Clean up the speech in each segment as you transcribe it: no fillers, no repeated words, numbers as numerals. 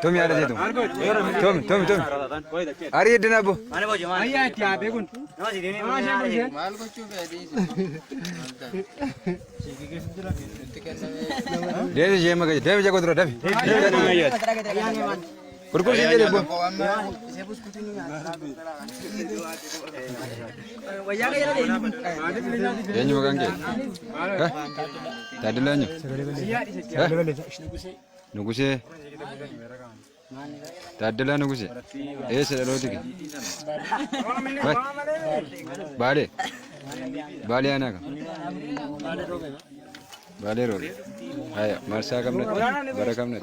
Tommy ada situ. Tommy. Hari ini nabo. Dia jema kerja. Dia jago terus. Kurkus ini dia bu. Dia juga kan ke? Tadi lah nyu. Nuguse. Tadi lah nuguse. Sudah roti ke? Bale anak. Bale roti. Ayo, marsa kamnet. Bara kamnet.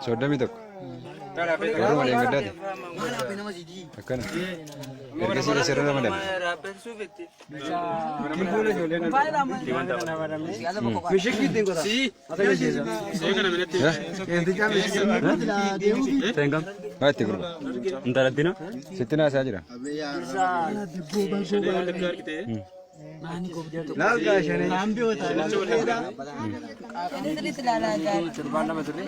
Soda mitok. Baru ada yang gede. Akan. Erga sih seru nama dan. Mati kurang. Entar dino. Sitina saja. Laga shane. Ambi hota है. इतनी तलाला जा. चुरबाना में तुरे.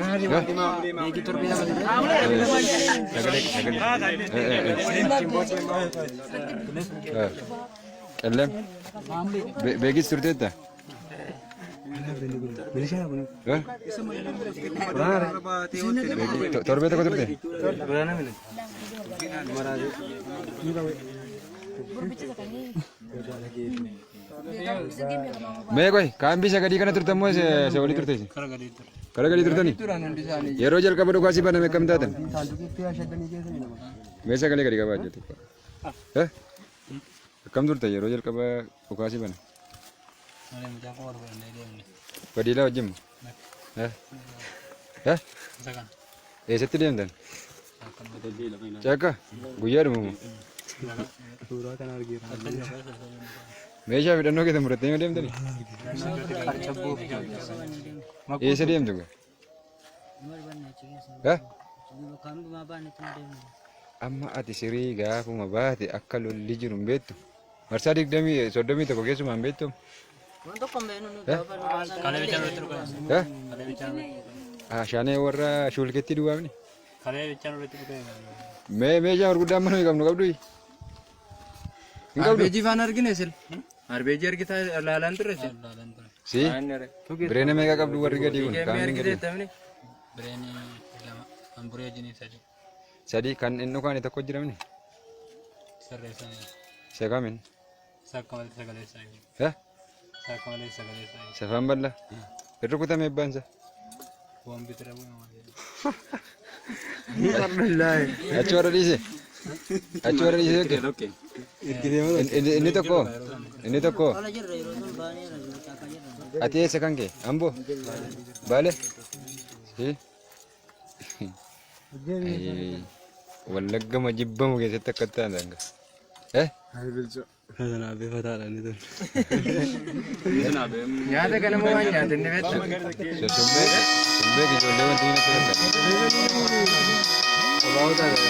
एक ही तुरबिया में तुरे. Elem. Begi surte ta. Bilisha bunu. Torbe ta ko turte. Burana mile. Maharaj. मैं कोई काम भी सकती करना तुरंत मुझे से वाली तुरंत ही कर गली तुरंत नहीं ये रोज जल का बड़ो कासी बना मैं कम था तन वैसा कले करेगा बात जो है कम तुरंत है रोज जल का बड़ो कासी बना पढ़ी ला जिम है ऐसे तो नहीं तन चक्का गुयार मुँह Meja udah nongki tempat ini dia tadi. Iya sedih juga. Hah? Amma ati siriga puma bahati akal lijirum betu. Marsadik demi sodemi to kogesu mambetu. Hah? Ah shane warra shulketti dua ini. Meja urguda mana kamu kabdui. Arbeji fanar gini sel. Arbeji kita lalan terus ya. Si. Brand mereka kabdu warga di un. Kami kita tahu ni. Brand ambure jenis saja. Jadi kan inu kan itu kau jiram ni. Seresa. Sekamin. Sekamal segala saya. Hah? Sekamal segala saya. Sekamal lah. Itu kita meban sah. Buam bitra buam. Alhamdulillah. Acuara di sini. Acuara di sini. Oke. Ini toko. Ini toko. Ati sekarang ke? Ambo. Balik. Si. Wallaga majibba muke setak kata anda. Biljo. Sana abe bata lah ni tu. Sana abe. Yang ada kan mau yang ada ni betul. Sumbe kita lewan tinggal tu. Bawa dah.